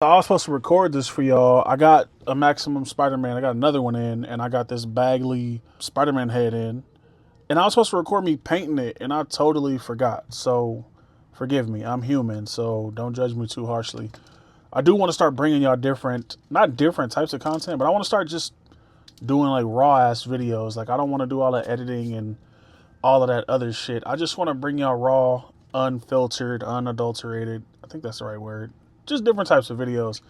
I was supposed to record this for y'all. I got a Maximum Spider-Man. I got another one in, and I got this Bagley Spider-Man head in. And I was supposed to record me painting it, and I totally forgot. So, forgive me. I'm human, so don't judge me too harshly. I do want to start bringing y'all not different types of content, but I want to start just doing like raw-ass videos. Like, I don't want to do all the editing and all of that other shit. I just want to bring y'all raw, unfiltered, unadulterated. I think that's the right word. Just different types of videos.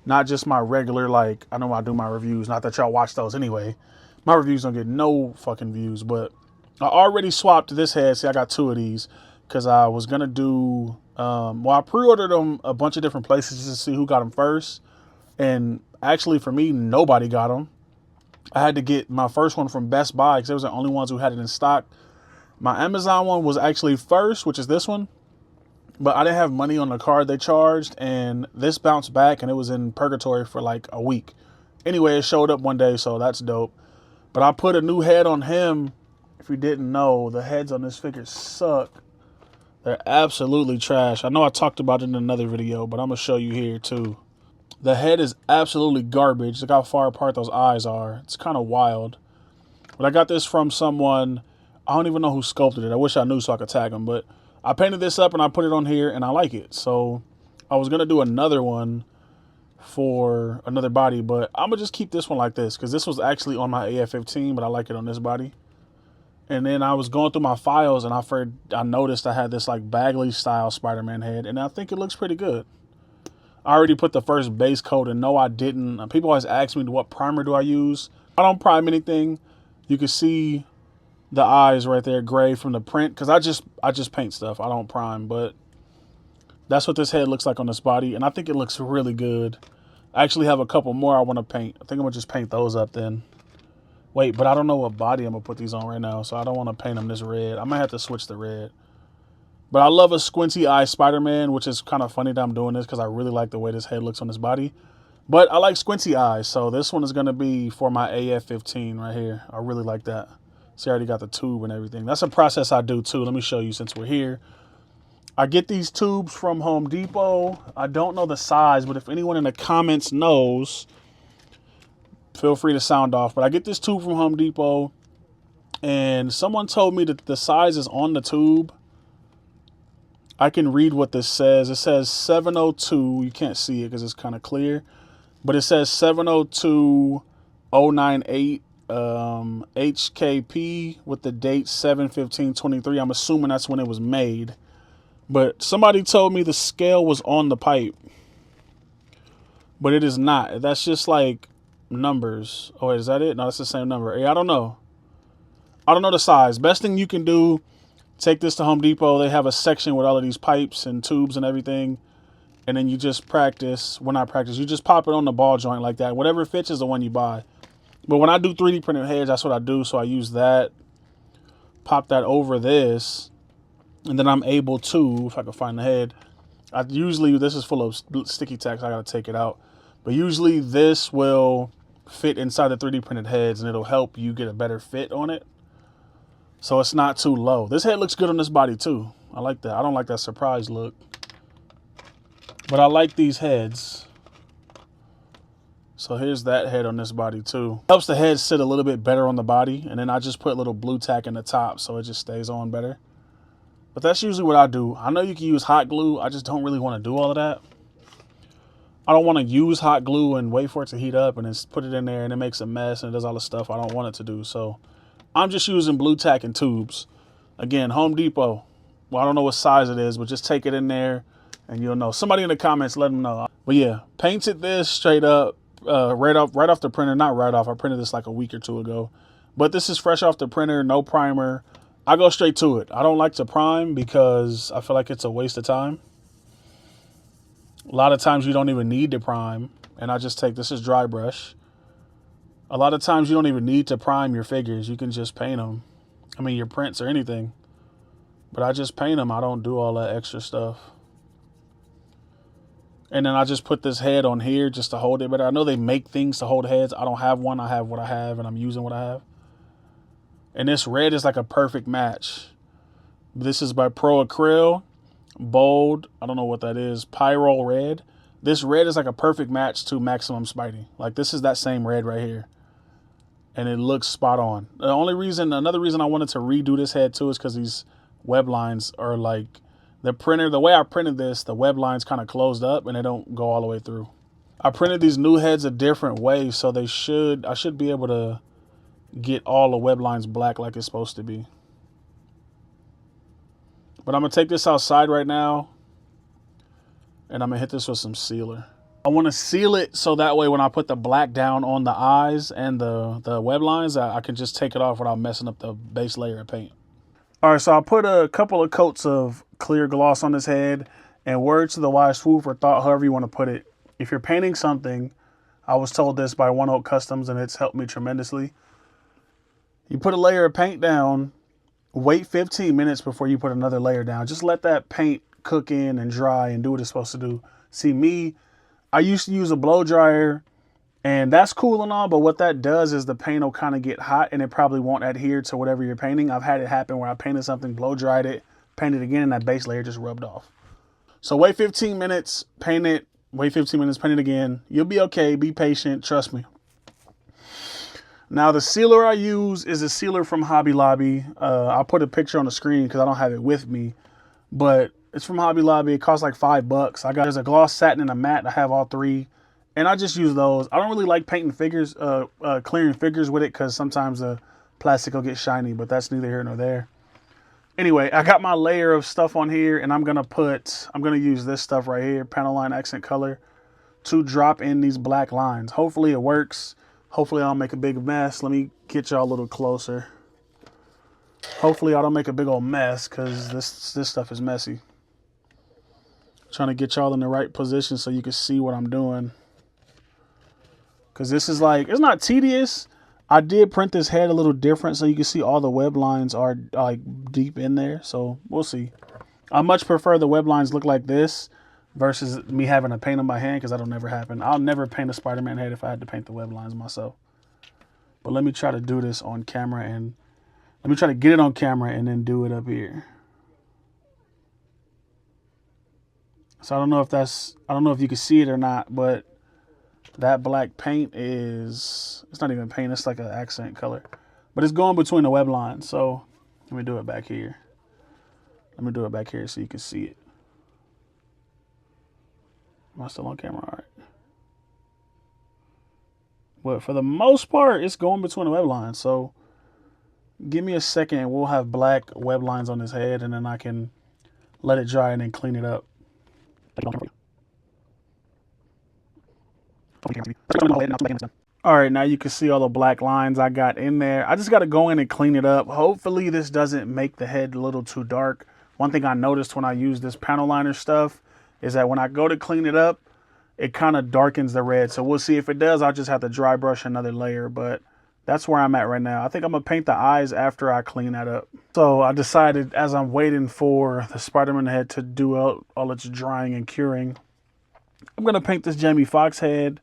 Not just my regular, like, I know I do my reviews. Not that y'all watch those anyway. My reviews don't get no fucking views, but I already swapped this head. See, I got two of these because I was going to do, well, I pre-ordered them a bunch of different places to see who got them first. And actually, for me, nobody got them. I had to get my first one from Best Buy because they was the only ones who had it in stock. My Amazon one was actually first, which is this one. But I didn't have money on the card they charged, and this bounced back, and it was in purgatory for like a week. Anyway, it showed up one day, so that's dope. But I put a new head on him. If you didn't know, the heads on this figure suck. They're absolutely trash. I know I talked about it in another video, but I'm going to show you here too. The head is absolutely garbage. Look how far apart those eyes are. It's kind of wild. But I got this from someone, I don't even know who sculpted it. I wish I knew so I could tag him, but I painted this up and I put it on here and I like it. So I was going to do another one for another body, but I'm going to just keep this one like this because this was actually on my AF-15, but I like it on this body. And then I was going through my files and I noticed I had this like Bagley style Spider-Man head, and I think it looks pretty good. I already put the first base coat, and no, I didn't. People always ask me, what primer do I use? I don't prime anything. You can see the eyes right there, gray from the print, because I just paint stuff. I don't prime, but that's what this head looks like on this body, and I think it looks really good. I actually have a couple more I want to paint. I think I'm going to just paint those up then. Wait, but I don't know what body I'm going to put these on right now, so I don't want to paint them this red. I might have to switch the red. But I love a squinty eye Spider-Man, which is kind of funny that I'm doing this because I really like the way this head looks on his body. But I like squinty eyes, so this one is going to be for my AF-15 right here. I really like that. See, I already got the tube and everything. That's a process I do too. Let me show you since we're here. I get these tubes from Home Depot. I don't know the size, but if anyone in the comments knows, feel free to sound off. But I get this tube from Home Depot, and someone told me that the size is on the tube. I can read what this says. It says 702. You can't see it because it's kind of clear. But it says 702098 HKP with the date 7/15/23. I'm assuming that's when it was made. But somebody told me the scale was on the pipe. But it is not. That's just like numbers. Oh, wait, is that it? No, that's the same number. Hey, I don't know. I don't know the size. Best thing you can do, take this to Home Depot. They have a section with all of these pipes and tubes and everything. And then you just practice. Well, not practice. You just pop it on the ball joint like that. Whatever fits is the one you buy. But when I do 3D printed heads, that's what I do. So I use that, pop that over this, and then I'm able to, if I can find the head, this is full of sticky tacks. I got to take it out. But usually this will fit inside the 3D printed heads, and it'll help you get a better fit on it. So it's not too low. This head looks good on this body too. I like that. I don't like that surprise look. But I like these heads. So here's that head on this body too. Helps the head sit a little bit better on the body. And then I just put a little blue tack in the top so it just stays on better. But that's usually what I do. I know you can use hot glue. I just don't really want to do all of that. I don't want to use hot glue and wait for it to heat up and then put it in there and it makes a mess and it does all the stuff I don't want it to do. So I'm just using blue tack and tubes. Again, Home Depot. Well, I don't know what size it is, but just take it in there and you'll know. Somebody in the comments, let them know. But yeah, painted this straight up, right off the printer. Not right off. I printed this like a week or two ago. But this is fresh off the printer, no primer. I go straight to it. I don't like to prime because I feel like it's a waste of time. A lot of times you don't even need to prime. And I just take, this is dry brush. A lot of times you don't even need to prime your figures. You can just paint them. I mean, your prints or anything. But I just paint them. I don't do all that extra stuff. And then I just put this head on here just to hold it better. I know they make things to hold heads. I don't have one. I have what I have, and I'm using what I have. And this red is like a perfect match. This is by Pro Acryl. Bold. I don't know what that is. Pyro Red. This red is like a perfect match to Maximum Spidey. Like this is that same red right here. And it looks spot on. Another reason I wanted to redo this head too is because these web lines are like, the way I printed this, the web lines kind of closed up and they don't go all the way through. I printed these new heads a different way, so I should be able to get all the web lines black like it's supposed to be. But I'm going to take this outside right now, and I'm going to hit this with some sealer. I want to seal it so that way when I put the black down on the eyes and the web lines, I can just take it off without messing up the base layer of paint. All right, so I put a couple of coats of clear gloss on this head, and word to the wise swoop or thought, however you want to put it. If you're painting something, I was told this by One Oak Customs, and it's helped me tremendously. You put a layer of paint down, wait 15 minutes before you put another layer down. Just let that paint cook in and dry and do what it's supposed to do. See, me, I used to use a blow dryer, and that's cool and all, but what that does is the paint will kind of get hot and it probably won't adhere to whatever you're painting. I've had it happen where I painted something, blow dried it, painted it again, and that base layer just rubbed off. So wait 15 minutes, paint it, wait 15 minutes, paint it again. You'll be okay. Be patient. Trust me. Now, the sealer I use is a sealer from Hobby Lobby. I'll put a picture on the screen because I don't have it with me. But it's from Hobby Lobby. It costs like $5. There's a gloss satin and a matte. I have all three. And I just use those. I don't really like painting figures, clearing figures with it because sometimes the plastic will get shiny. But that's neither here nor there. Anyway, I got my layer of stuff on here, and I'm gonna use this stuff right here, panel line accent color, to drop in these black lines. Hopefully it works. Hopefully I don't make a big mess. Let me get y'all a little closer. Hopefully I don't make a big old mess because this stuff is messy. Trying to get y'all in the right position so you can see what I'm doing. Because this is like, it's not tedious. I did print this head a little different so you can see all the web lines are like deep in there. So we'll see. I much prefer the web lines look like this versus me having to paint them by hand because that'll never happen. I'll never paint a Spider-Man head if I had to paint the web lines myself. But let me try to do this on camera, and let me try to get it on camera and then do it up here. So I don't know if you can see it or not, but that black paint it's not even paint, it's like an accent color. But it's going between the web lines. So let me do it back here. Let me do it back here so you can see it. Am I still on camera? All right. But for the most part, it's going between the web lines. So give me a second and we'll have black web lines on this head, and then I can let it dry and then clean it up. All right, now you can see all the black lines I got in there. I just got to go in and clean it up. Hopefully this doesn't make the head a little too dark. One thing I noticed when I use this panel liner stuff is that when I go to clean it up, it kind of darkens the red. So we'll see if it does. I'll just have to dry brush another layer, but that's where I'm at right now. I think I'm going to paint the eyes after I clean that up. So I decided, as I'm waiting for the Spider-Man head to do all its drying and curing, I'm going to paint this Jamie Foxx head,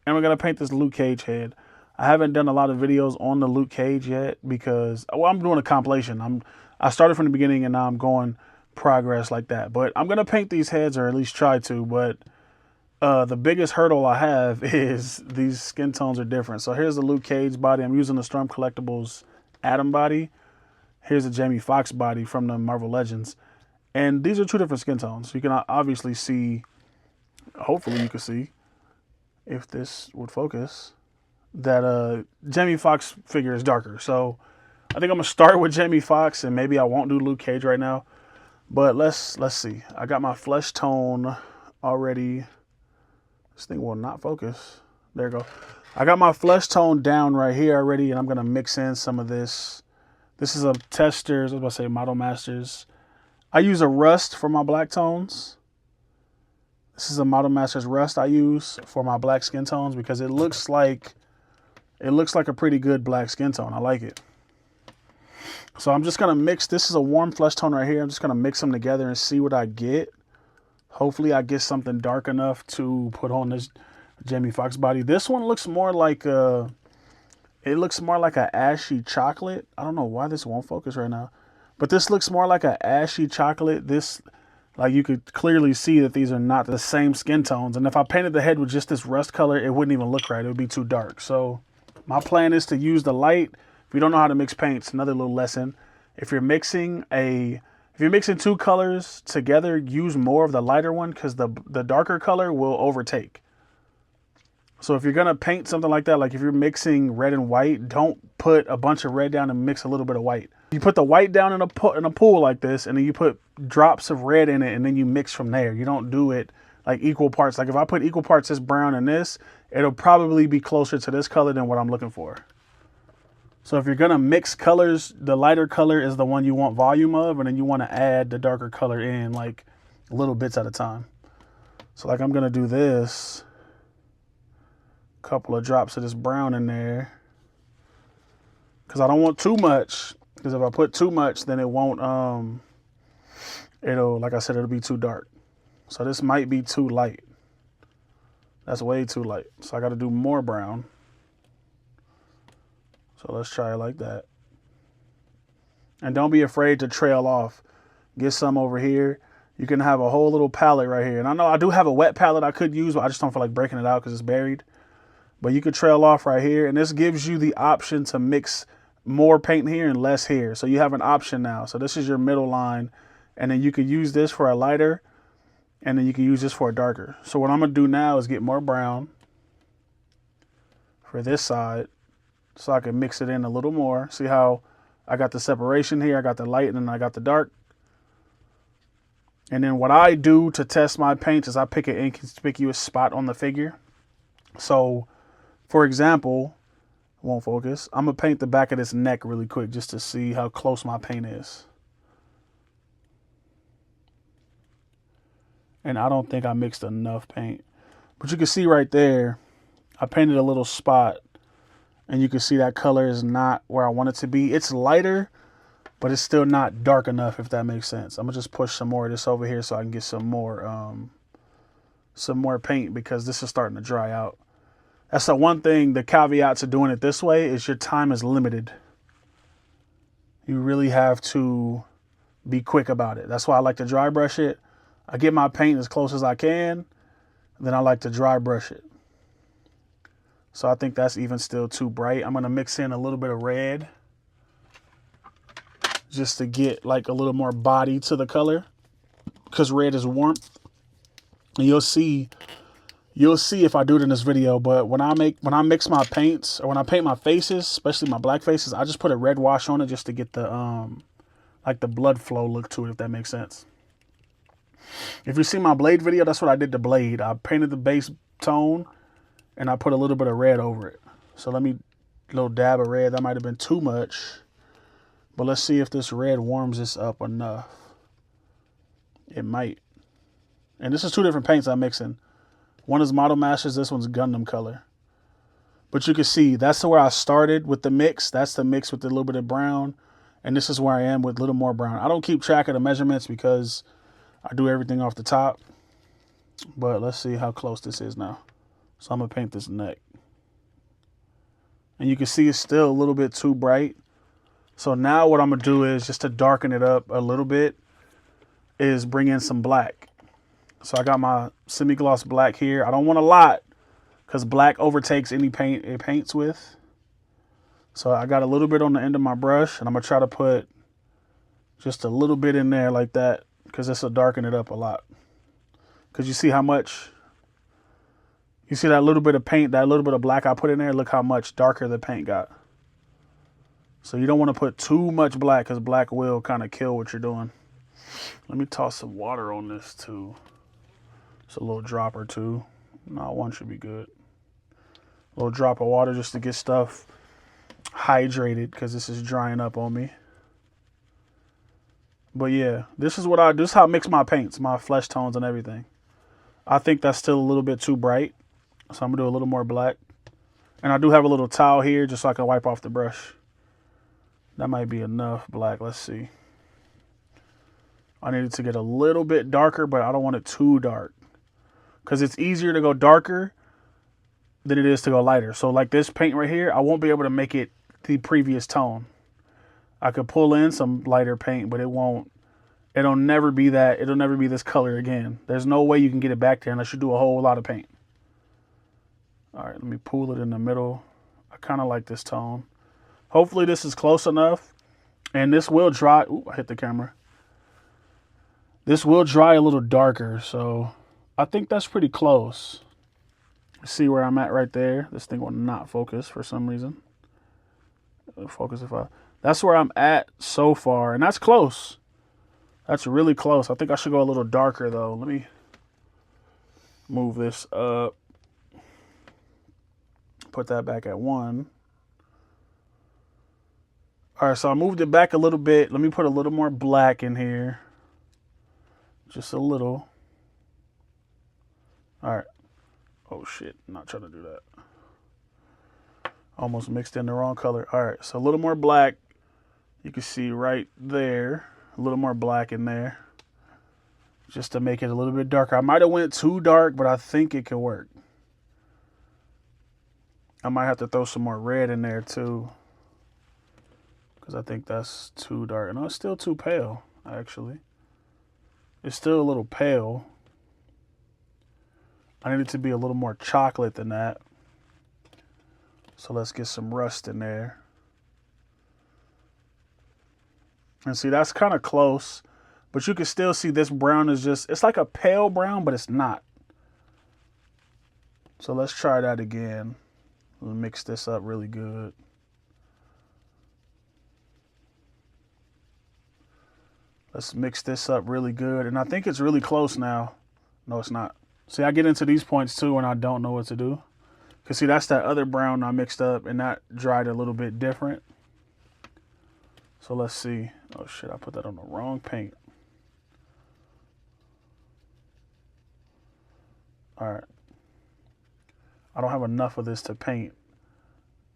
and we're going to paint this Luke Cage head. I haven't done a lot of videos on the Luke Cage yet because, well, I'm doing a compilation. I started from the beginning and now I'm going progress like that. But I'm going to paint these heads, or at least try to. But the biggest hurdle I have is these skin tones are different. So here's the Luke Cage body. I'm using the Storm Collectibles Atom body. Here's the Jamie Foxx body from the Marvel Legends. And these are two different skin tones. You can obviously see, hopefully you can see, if this would focus, that Jamie Foxx figure is darker. So I think I'm gonna start with Jamie Foxx, and maybe I won't do Luke Cage right now. But let's see. I got my flesh tone already. This thing will not focus. There you go. I got my flesh tone down right here already, and I'm gonna mix in some of this. This is a Testors, I was about to say Model Masters. I use a Rust for my black tones. This is a Model Masters Rust I use for my black skin tones because it looks like a pretty good black skin tone. I like it. So I'm just gonna mix. This is a warm flesh tone right here. I'm just gonna mix them together and see what I get. Hopefully I get something dark enough to put on this Jamie Foxx body. This one looks more like a ashy chocolate. I don't know why this won't focus right now, but this looks more like a ashy chocolate. This Like, you could clearly see that these are not the same skin tones. And if I painted the head with just this rust color, it wouldn't even look right. It would be too dark. So my plan is to use the light. If you don't know how to mix paints, another little lesson. If you're mixing two colors together, use more of the lighter one, because the darker color will overtake. So if you're going to paint something like that, like if you're mixing red and white, don't put a bunch of red down and mix a little bit of white. You put the white down in a pool like this, and then you put drops of red in it, and then you mix from there. You don't do it like equal parts. Like if I put equal parts this brown and this, it'll probably be closer to this color than what I'm looking for. So if you're going to mix colors, the lighter color is the one you want volume of, and then you want to add the darker color in like little bits at a time. So like I'm going to do this. Couple of drops of this brown in there, because I don't want too much, because if I put too much, then it won't it'll, like I said, it'll be too dark. So this might be too light. That's way too light. So I got to do more brown. So let's try it like that. And don't be afraid to trail off. Get some over here. You can have a whole little palette right here. And I know I do have a wet palette I could use, but I just don't feel like breaking it out because it's buried. But you could trail off right here, and this gives you the option to mix more paint here and less here. So you have an option now. So this is your middle line, and then you could use this for a lighter, and then you can use this for a darker. So what I'm gonna do now is get more brown for this side, so I can mix it in a little more. See how I got the separation here? I got the light and then I got the dark. And then what I do to test my paints is I pick an inconspicuous spot on the figure. So for example, won't focus. I'm gonna paint the back of this neck really quick just to see how close my paint is. And I don't think I mixed enough paint. But you can see right there, I painted a little spot, and you can see that color is not where I want it to be. It's lighter, but it's still not dark enough, if that makes sense. I'm gonna just push some more of this over here so I can get some more paint, because this is starting to dry out. That's the one thing, the caveat to doing it this way is your time is limited. You really have to be quick about it. That's why I like to dry brush it. I get my paint as close as I can, then I like to dry brush it. So I think that's even still too bright. I'm gonna mix in a little bit of red just to get like a little more body to the color, because red is warmth. And you'll see if I do it in this video, but when I mix my paints, or when I paint my faces, especially my black faces, I just put a red wash on it just to get the like the blood flow look to it, if that makes sense. If you see my blade video, that's what I did to blade. I painted the base tone and I put a little bit of red over it. So let me, little dab of red. That might have been too much, but let's see if this red warms this up enough. It might. And this is two different paints I'm mixing. One is Model Masters, this one's Gundam color. But you can see, that's where I started with the mix. That's the mix with a little bit of brown. And this is where I am with a little more brown. I don't keep track of the measurements because I do everything off the top. But let's see how close this is now. So I'm gonna paint this neck. And you can see it's still a little bit too bright. So now what I'm gonna do is, just to darken it up a little bit, is bring in some black. So I got my semi-gloss black here. I don't want a lot, because black overtakes any paint it paints with. So I got a little bit on the end of my brush, and I'm gonna try to put just a little bit in there like that, because this will darken it up a lot. Because you see how much, you see that little bit of paint, that little bit of black I put in there, look how much darker the paint got. So you don't want to put too much black, because black will kind of kill what you're doing. Let me toss some water on this too. It's a little drop or two. No, one should be good. A little drop of water just to get stuff hydrated, because this is drying up on me. But yeah, this is what I do. This is how I mix my paints, my flesh tones and everything. I think that's still a little bit too bright, so I'm gonna do a little more black. And I do have a little towel here just so I can wipe off the brush. That might be enough black. Let's see. I need it to get a little bit darker, but I don't want it too dark, because it's easier to go darker than it is to go lighter. So like this paint right here, I won't be able to make it the previous tone. I could pull in some lighter paint, but it won't It'll never be that. It'll never be this color again. There's no way you can get it back there unless you do a whole lot of paint. All right, let me pool it in the middle. I kind of like this tone. Hopefully this is close enough. And this will dry. Ooh, I hit the camera. This will dry a little darker, so I think that's pretty close. See where I'm at right there? This thing will not focus for some reason. It'll focus if I... That's where I'm at so far, and that's close. That's really close. I think I should go a little darker, though. Let me move this up. Put that back at 1. All right, so I moved it back a little bit. Let me put a little more black in here. Just a little. All right. Oh, shit. I'm not trying to do that. Almost mixed in the wrong color. All right, so a little more black. You can see right there. A little more black in there. Just to make it a little bit darker. I might have went too dark, but I think it could work. I might have to throw some more red in there too, because I think that's too dark. No, it's still too pale, actually. It's still a little pale. I need it to be a little more chocolate than that. So let's get some rust in there. And see, that's kind of close, but you can still see this brown is just, it's like a pale brown, but it's not. So let's try that again. We'll mix this up really good. Let's mix this up really good. And I think it's really close now. No, it's not. See, I get into these points too when I don't know what to do. Because see, that's that other brown I mixed up and that dried a little bit different. So let's see. Oh shit, I put that on the wrong paint. All right. I don't have enough of this to paint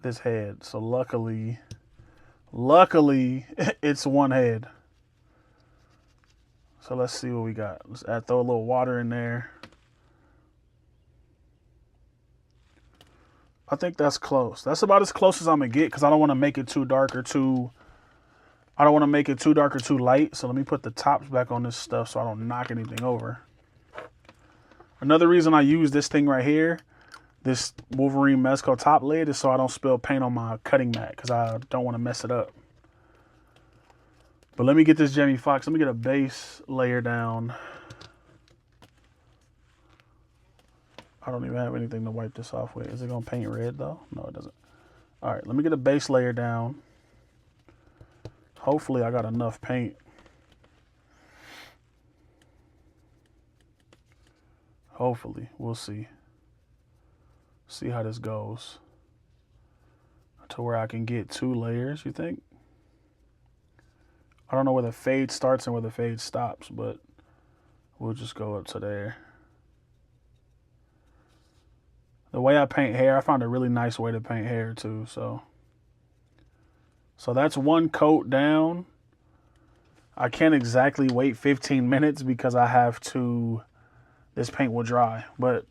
this head. So luckily, it's one head. So let's see what we got. Let's throw a little water in there. I think that's close. That's about as close as I'm gonna get because I don't want to make it too dark or too... I don't want to make it too dark or too light. So let me put the tops back on this stuff so I don't knock anything over. Another reason I use this thing right here, this Wolverine Mezco top lid, is so I don't spill paint on my cutting mat because I don't want to mess it up. But let me get this Jamie Foxx. Let me get a base layer down. I don't even have anything to wipe this off with. Is it going to paint red though? No, it doesn't. All right, let me get a base layer down. Hopefully I got enough paint. Hopefully, we'll see. See how this goes. To where I can get 2 layers, you think? I don't know where the fade starts and where the fade stops, but we'll just go up to there. The way I paint hair, I found a really nice way to paint hair too, so that's 1 coat down. I can't exactly wait 15 minutes because I have to, this paint will dry, but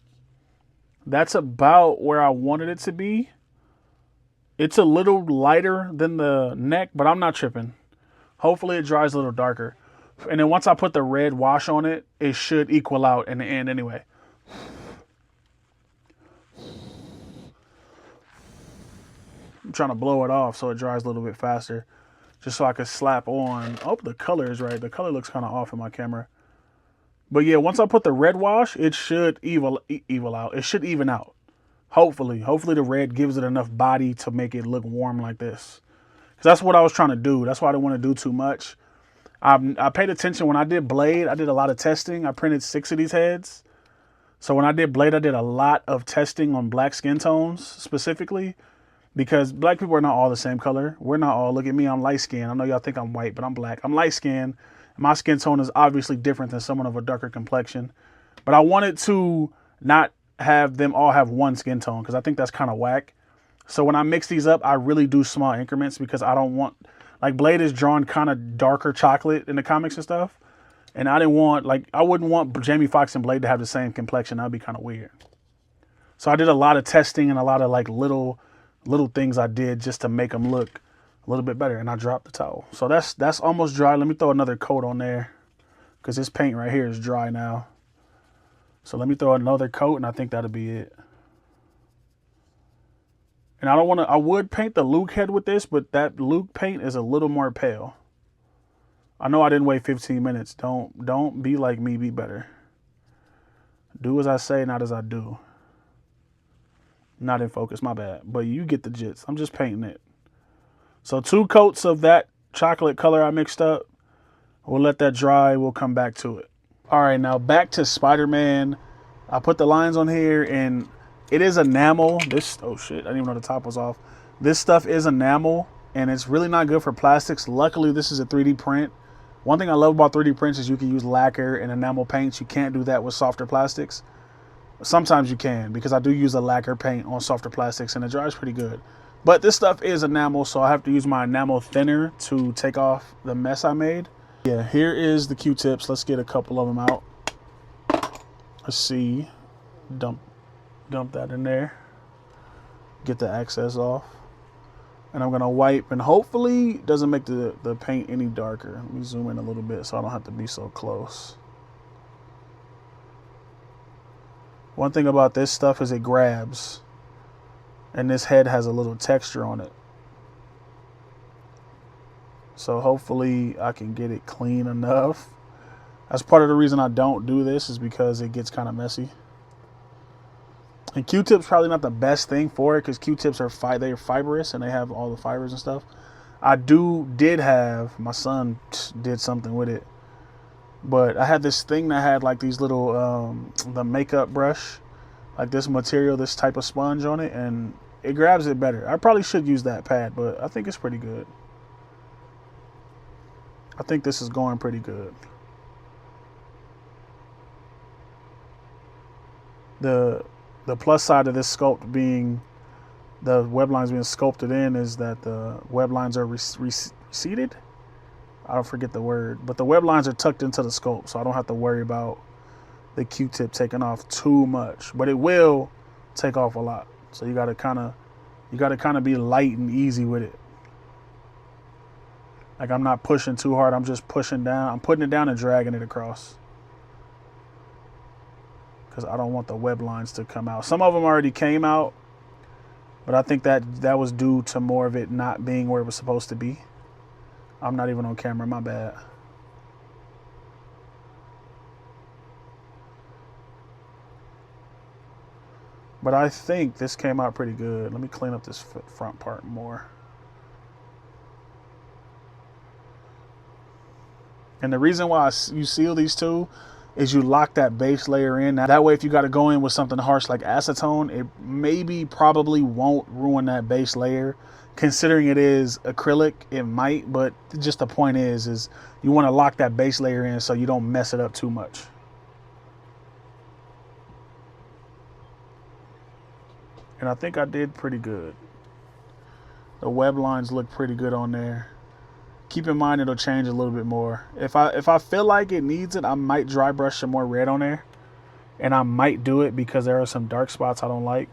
that's about where I wanted it to be. It's a little lighter than the neck, but I'm not tripping. Hopefully it dries a little darker. And then once I put the red wash on it, it should equal out in the end anyway. I'm trying to blow it off so it dries a little bit faster. Just so I could slap on. Oh, the color is right. The color looks kind of off in my camera. But yeah, once I put the red wash, it should evil out. It should even out. Hopefully. Hopefully the red gives it enough body to make it look warm like this. Because that's what I was trying to do. That's why I didn't want to do too much. I paid attention when I did Blade. I did a lot of testing. I printed 6 of these heads. So when I did Blade, I did a lot of testing on black skin tones specifically. Because black people are not all the same color. We're not all, look at me, I'm light skinned. I know y'all think I'm white, but I'm black. I'm light skinned. My skin tone is obviously different than someone of a darker complexion. But I wanted to not have them all have one skin tone because I think that's kind of whack. So when I mix these up, I really do small increments because I don't want, like Blade is drawn kind of darker chocolate in the comics and stuff. And I didn't want, like, I wouldn't want Jamie Foxx and Blade to have the same complexion. That'd be kind of weird. So I did a lot of testing and a lot of like little things I did just to make them look a little bit better. And I dropped the towel. So that's almost dry. Let me throw another coat on there. because this paint right here is dry now. So let me throw another coat, and I think that'll be it. And I would paint the Luke head with this, but that Luke paint is a little more pale. I know I didn't wait 15 minutes. Don't be like me, be better. Do as I say, not as I do. Not in focus, my bad. But you get the gist. I'm just painting it. So 2 coats of that chocolate color I mixed up. We'll let that dry. We'll come back to it. All right, now back to Spider-Man. I put the lines on here, and it is enamel. Oh shit, I didn't even know the top was off. This stuff is enamel, and it's really not good for plastics. Luckily, this is a 3D print. One thing I love about 3D prints is you can use lacquer and enamel paints. You can't do that with softer plastics. Sometimes you can, because I do use a lacquer paint on softer plastics, and it dries pretty good. But this stuff is enamel, so I have to use my enamel thinner to take off the mess I made. Yeah, here is the Q-tips. Let's get a couple of them out. Let's see. Dump that in there. Get the excess off. And I'm gonna wipe, and hopefully it doesn't make the paint any darker. Let me zoom in a little bit so I don't have to be so close. One thing about this stuff is it grabs, and this head has a little texture on it. So hopefully I can get it clean enough. That's part of the reason I don't do this, is because it gets kind of messy. And Q-tips probably not the best thing for it, because Q-tips are they're fibrous and they have all the fibers and stuff. I did have, my son did something with it, but I had this thing that had like these little the makeup brush, like this material, this type of sponge on it, and it grabs it better. I probably should use that pad, but I think it's pretty good. I think this is going pretty good. The plus side of this sculpt being the web lines being sculpted in is that the web lines are receded. I don't forget the word, but the web lines are tucked into the sculpt, so I don't have to worry about the Q-tip taking off too much, but it will take off a lot. So you gotta kind of be light and easy with it. Like, I'm not pushing too hard. I'm just pushing down. I'm putting it down and dragging it across, because I don't want the web lines to come out. Some of them already came out, but I think that was due to more of it not being where it was supposed to be. I'm not even on camera, my bad. But I think this came out pretty good. Let me clean up this front part more. And the reason why you seal these two is you lock that base layer in. Now, that way, if you got to go in with something harsh like acetone, it probably won't ruin that base layer. Considering it is acrylic, it might, but just the point is you want to lock that base layer in so you don't mess it up too much. And I think I did pretty good. The web lines look pretty good on there. Keep in mind it'll change a little bit more. If I feel like it needs it, I might dry brush some more red on there. And I might do it because there are some dark spots I don't like.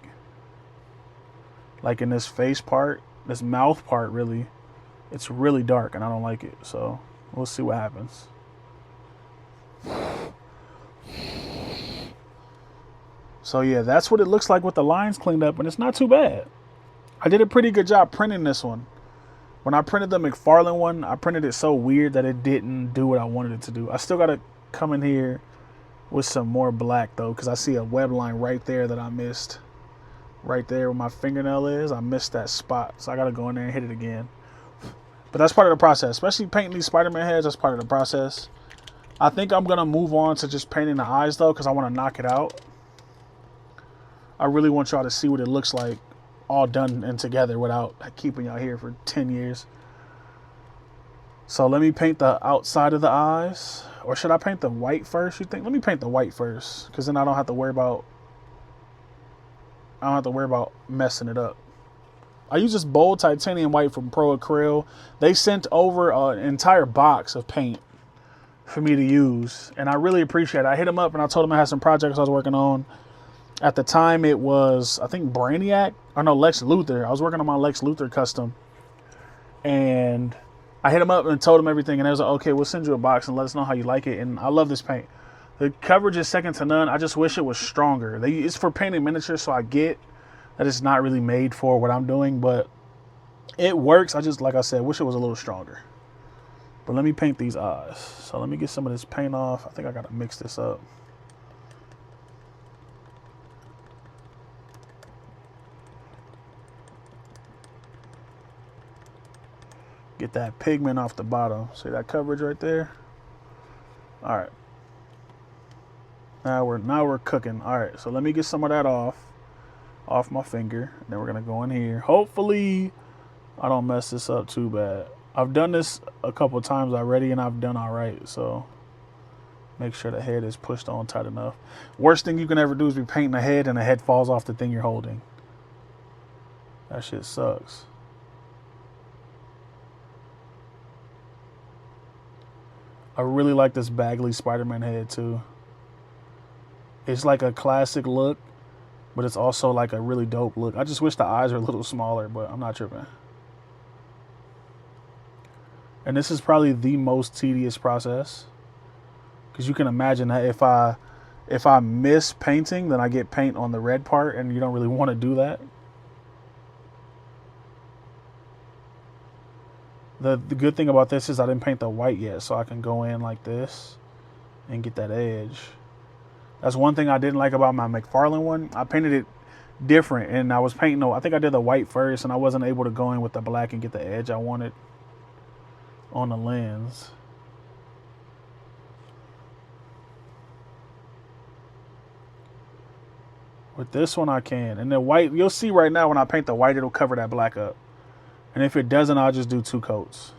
Like in this face part, this mouth part really. It's really dark and I don't like it. So we'll see what happens. So yeah, that's what it looks like with the lines cleaned up, and it's not too bad. I did a pretty good job printing this one. When I printed the McFarlane one, I printed it so weird that it didn't do what I wanted it to do. I still got to come in here with some more black, though, because I see a web line right there that I missed. Right there where my fingernail is, I missed that spot. So I got to go in there and hit it again. But that's part of the process. Especially painting these Spider-Man heads, that's part of the process. I think I'm going to move on to just painting the eyes, though, because I want to knock it out. I really want y'all to see what it looks like all done and together without keeping y'all here for 10 years. So let me paint the outside of the eyes. Or should I paint the white first, you think? Let me paint the white first, because then I don't have to worry about messing it up. I use this bold titanium white from Pro Acryl. They sent over an entire box of paint for me to use, and I really appreciate it. I hit them up and I told them I had some projects I was working on. At the time, it was, I think, Brainiac. Or no, Lex Luthor. I was working on my Lex Luthor custom. And I hit them up and told them everything, and they was like, okay, we'll send you a box and let us know how you like it. And I love this paint. The coverage is second to none. I just wish it was stronger. It's for painting miniatures, so I get that it's not really made for what I'm doing, but it works. I just, like I said, wish it was a little stronger. But let me paint these eyes. So let me get some of this paint off. I think I got to mix this up. Get that pigment off the bottom. See that coverage right there? All right. Now we're cooking. All right, so let me get some of that off my finger. Then we're gonna go in here. Hopefully, I don't mess this up too bad. I've done this a couple times already, and I've done all right. So make sure the head is pushed on tight enough. Worst thing you can ever do is be painting the head, and the head falls off the thing you're holding. That shit sucks. I really like this Bagley Spider-Man head too. It's like a classic look, but it's also like a really dope look. I just wish the eyes were a little smaller, but I'm not tripping. And this is probably the most tedious process, because you can imagine that if I miss painting, then I get paint on the red part, and you don't really want to do that. The good thing about this is I didn't paint the white yet, so I can go in like this and get that edge. That's one thing I didn't like about my McFarlane one. I painted it different, and I was painting, I think I did the white first, and I wasn't able to go in with the black and get the edge I wanted on the lens. With this one I can. And the white, you'll see right now when I paint the white, it'll cover that black up. And if it doesn't, I'll just do 2 coats.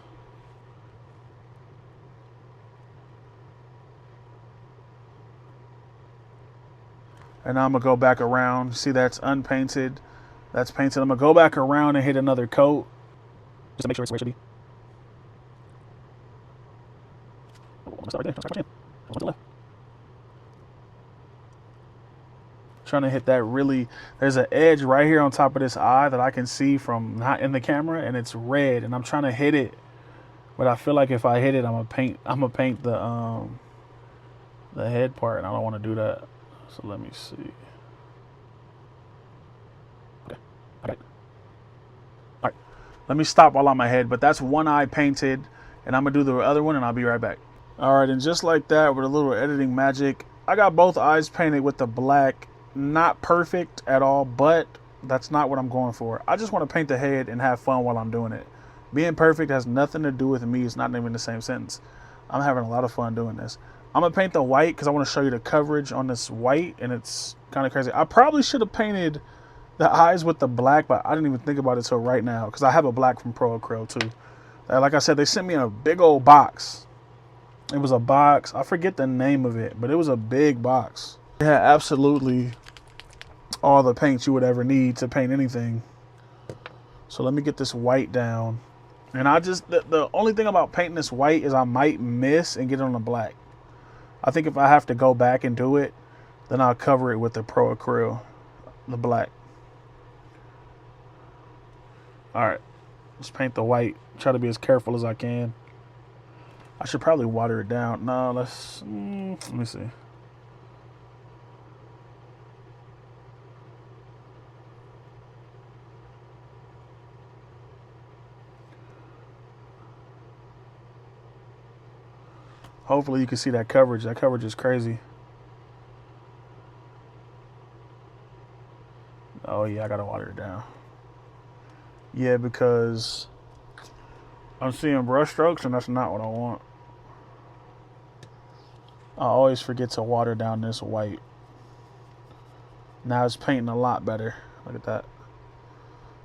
And now I'm going to go back around. See, that's unpainted. That's painted. I'm going to go back around and hit another coat, just to make sure it's where it should be. Oh, I'm going to start right there. I'm going to left. Trying to hit that really, there's an edge right here on top of this eye that I can see from not in the camera, and it's red, and I'm trying to hit it, but I feel like if I hit it, I'm gonna paint the head part, and I don't want to do that. So let me see. Okay. All right. Let me stop while I'm ahead, but that's one eye painted, and I'm gonna do the other one, and I'll be right back. All right, and just like that, with a little editing magic, I got both eyes painted with the black. Not perfect at all, but that's not what I'm going for. I just want to paint the head and have fun while I'm doing it. Being perfect has nothing to do with me. It's not even the same sentence. I'm having a lot of fun doing this. I'm going to paint the white because I want to show you the coverage on this white, and it's kind of crazy. I probably should have painted the eyes with the black, but I didn't even think about it till right now because I have a black from Pro Acryl too. Like I said, they sent me in a big old box. It was a box. I forget the name of it, but it was a big box. It had absolutely all the paints you would ever need to paint anything. So let me get this white down. And I just, the only thing about painting this white is I might miss and get it on the black. I think if I have to go back and do it, then I'll cover it with the Pro Acryl, the black. All right, let's paint the white. Try to be as careful as I can. I should probably water it down. No, let me see. Hopefully you can see that coverage. That coverage is crazy. Oh yeah, I gotta water it down. Yeah, because I'm seeing brush strokes and that's not what I want. I always forget to water down this white. Now it's painting a lot better. Look at that.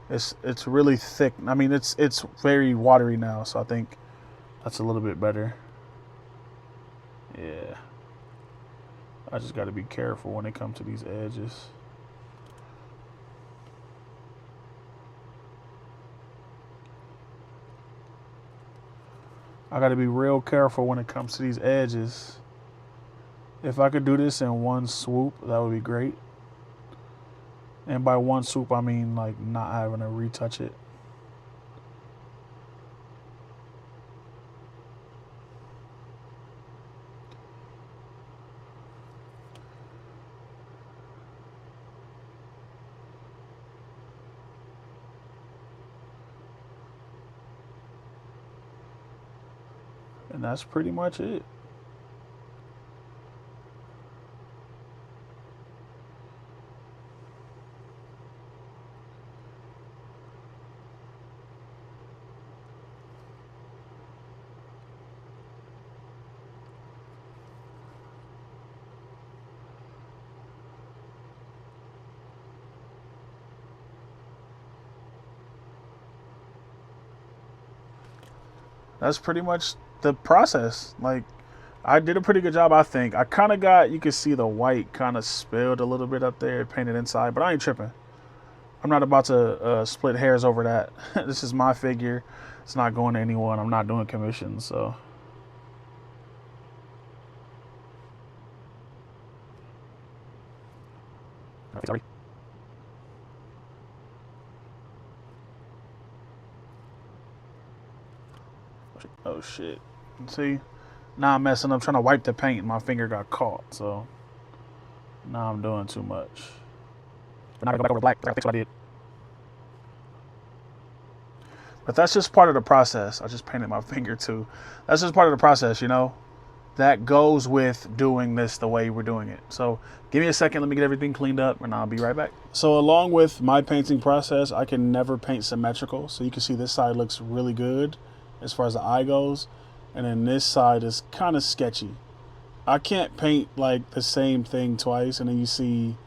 It's really thick. I mean, it's very watery now, so I think that's a little bit better. Yeah. I just got to be careful when it comes to these edges. I got to be real careful when it comes to these edges. If I could do this in one swoop, that would be great. And by one swoop, I mean like not having to retouch it. And that's pretty much it. That's pretty much the process. Like, I did a pretty good job, I think. I kind of got, you can see the white kind of spilled a little bit up there, painted inside, but I ain't tripping. I'm not about to split hairs over that. This is my figure. It's not going to anyone. I'm not doing commissions, so. Sorry. Oh shit. See? Now I'm messing up trying to wipe the paint and my finger got caught, so now I'm doing too much. But now I go back over black. I gotta fix what I did. But that's just part of the process. I just painted my finger too. That's just part of the process, you know? That goes with doing this the way we're doing it. So give me a second, let me get everything cleaned up and I'll be right back. So along with my painting process, I can never paint symmetrical. So you can see this side looks really good as far as the eye goes. And then this side is kind of sketchy. I can't paint like the same thing twice and then you see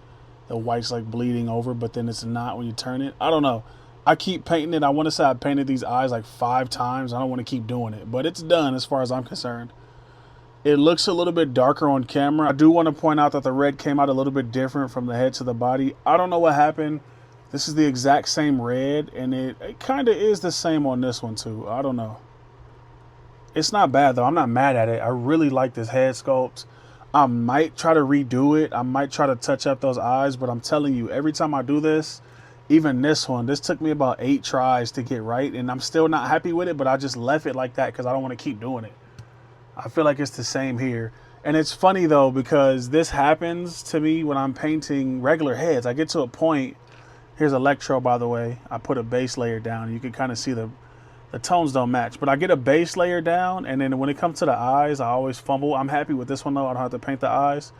the white's like bleeding over, but then it's not when you turn it. I don't know. I keep painting it. I want to say I painted these eyes like 5 times. I don't want to keep doing it, but it's done as far as I'm concerned. It looks a little bit darker on camera. I do want to point out that the red came out a little bit different from the head to the body. I don't know what happened. This is the exact same red, and it kind of is the same on this one too. I don't know. It's not bad though. I'm not mad at it. I really like this head sculpt. I might try to redo it. I might try to touch up those eyes, but I'm telling you, every time I do this, even this one, this took me about 8 tries to get right, and I'm still not happy with it, but I just left it like that because I don't want to keep doing it. I feel like it's the same here. And it's funny though, because this happens to me when I'm painting regular heads. I get to a point, here's Electro, by the way. I put a base layer down. You can kind of see the tones don't match, but I get a base layer down, and then when it comes to the eyes, I always fumble. I'm happy with this one though. I don't have to paint the eyes,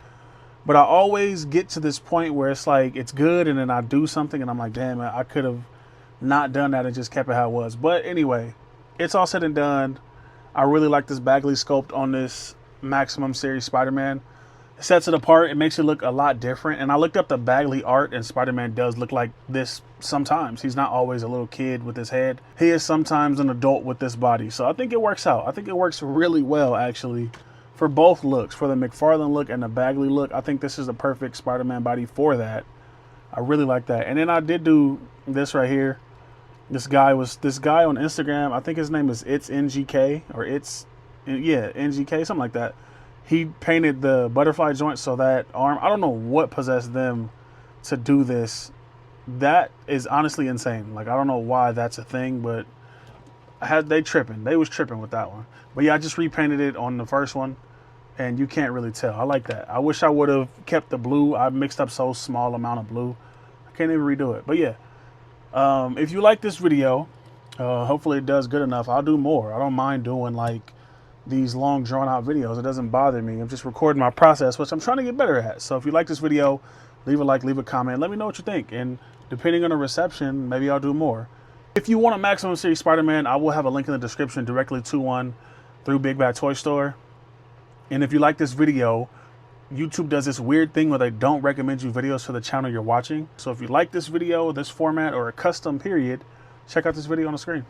but I always get to this point where it's like, it's good, and then I do something and I'm like, damn, I could have not done that and just kept it how it was. But anyway, it's all said and done. I really like this Bagley sculpt on this Maximum series Spider-Man. It sets it apart. It makes it look a lot different. And I looked up the Bagley art, and Spider-Man does look like this sometimes. He's not always a little kid with his head. He is sometimes an adult with this body. So I think it works out. I think it works really well, actually, for both looks. For the McFarlane look and the Bagley look, I think this is the perfect Spider-Man body for that. I really like that. And then I did do this right here. This guy on Instagram, I think his name is It's NGK, or NGK, something like that. He painted the butterfly joint, so that arm, I don't know what possessed them to do this. That is honestly insane. Like, I don't know why that's a thing, but they was tripping with that one. But yeah, I just repainted it on the first one, and you can't really tell. I like that. I wish I would have kept the blue. I mixed up so small amount of blue. I can't even redo it. But yeah. If you like this video, hopefully it does good enough. I'll do more. I don't mind doing like these long drawn out videos. It doesn't bother me. I'm just recording my process, which I'm trying to get better at. So if you like this video, leave a like, leave a comment, let me know what you think. And depending on the reception, maybe I'll do more. If you want a Maximum Series Spider-Man, I will have a link in the description directly to one through Bigbadtoystore. And if you like this video, YouTube does this weird thing where they don't recommend you videos for the channel you're watching. So if you like this video, this format, or a custom period, check out this video on the screen.